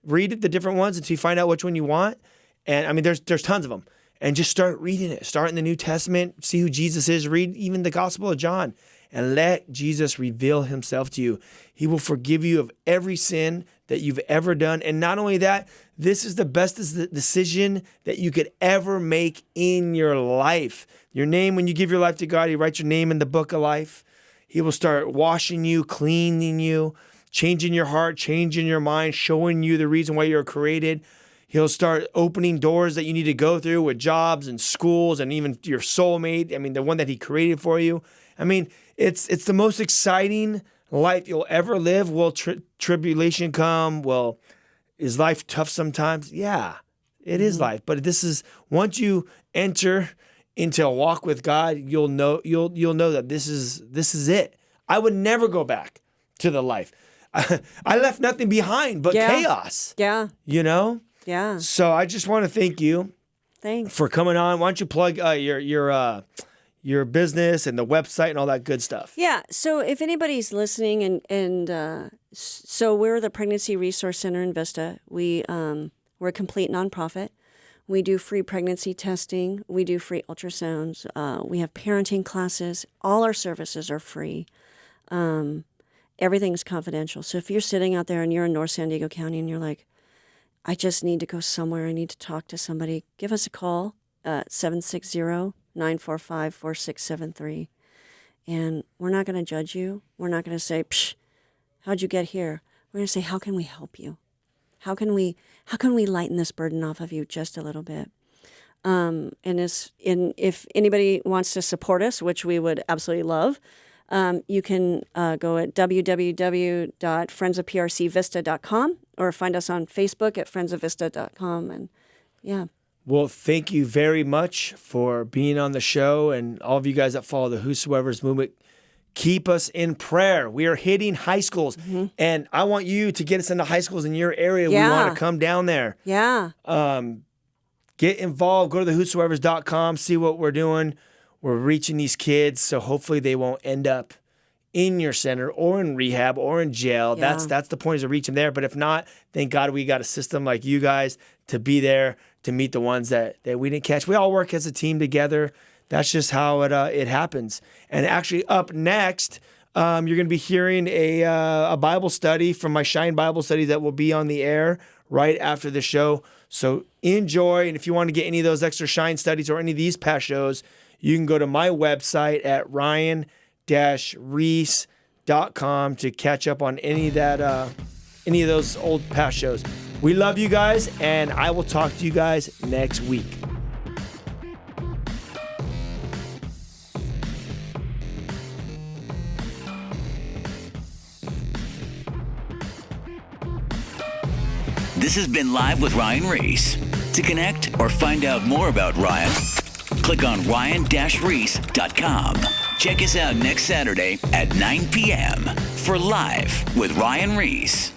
read the different ones until you find out which one you want. And I mean, there's tons of them. And just start reading it. Start in the New Testament. See who Jesus is. Read even the Gospel of John. And let Jesus reveal himself to you. He will forgive you of every sin that you've ever done. And not only that, this is the best decision that you could ever make in your life. Your name, when you give your life to God, he writes your name in the book of life. He will start washing you, cleaning you, changing your heart, changing your mind, showing you the reason why you're created. He'll start opening doors that you need to go through with jobs and schools and even your soulmate. I mean, the one that he created for you. I mean, it's the most exciting life you'll ever live. Will tribulation come? Well, is life tough sometimes? Yeah, it is life. But this is, once you enter into a walk with God, you'll know that this is it. I would never go back to the life. I left nothing behind but chaos. Yeah. You know? Yeah. So I just want to thank you for coming on. Why don't you plug your business and the website and all that good stuff? Yeah. So if anybody's listening, so we're the Pregnancy Resource Center in Vista. We're a complete nonprofit. We do free pregnancy testing. We do free ultrasounds. We have parenting classes. All our services are free. Everything's confidential. So if you're sitting out there and you're in North San Diego County and you're like, I just need to go somewhere, I need to talk to somebody, give us a call at 760-945-4673. And we're not going to judge you. We're not going to say, psh, how'd you get here? We're going to say, how can we help you? How can we lighten this burden off of you just a little bit? And if anybody wants to support us, which we would absolutely love, you can go at www.friendsofprcvista.com or find us on Facebook at friendsofvista.com. And yeah. Well, thank you very much for being on the show, and all of you guys that follow the Whosoever's movement. Keep us in prayer. We are hitting high schools, and I want you to get us into high schools in your area. Yeah. We want to come down there. Yeah. Get involved. Go to thewhosoevers.com. See what we're doing. We're reaching these kids, so hopefully they won't end up in your center or in rehab or in jail. Yeah. That's the point, is to reach them there. But if not, thank God we got a system like you guys to be there to meet the ones that we didn't catch. We all work as a team together. That's just how it happens. And actually, up next, you're going to be hearing a Bible study from my Shine Bible study that will be on the air right after the show. So enjoy. And if you want to get any of those extra Shine studies or any of these past shows, you can go to my website at ryan-reese.com to catch up on any of those old past shows. We love you guys, and I will talk to you guys next week. This has been Live with Ryan Ries. To connect or find out more about Ryan, click on ryan-reese.com. Check us out next Saturday at 9 p.m. for Live with Ryan Ries.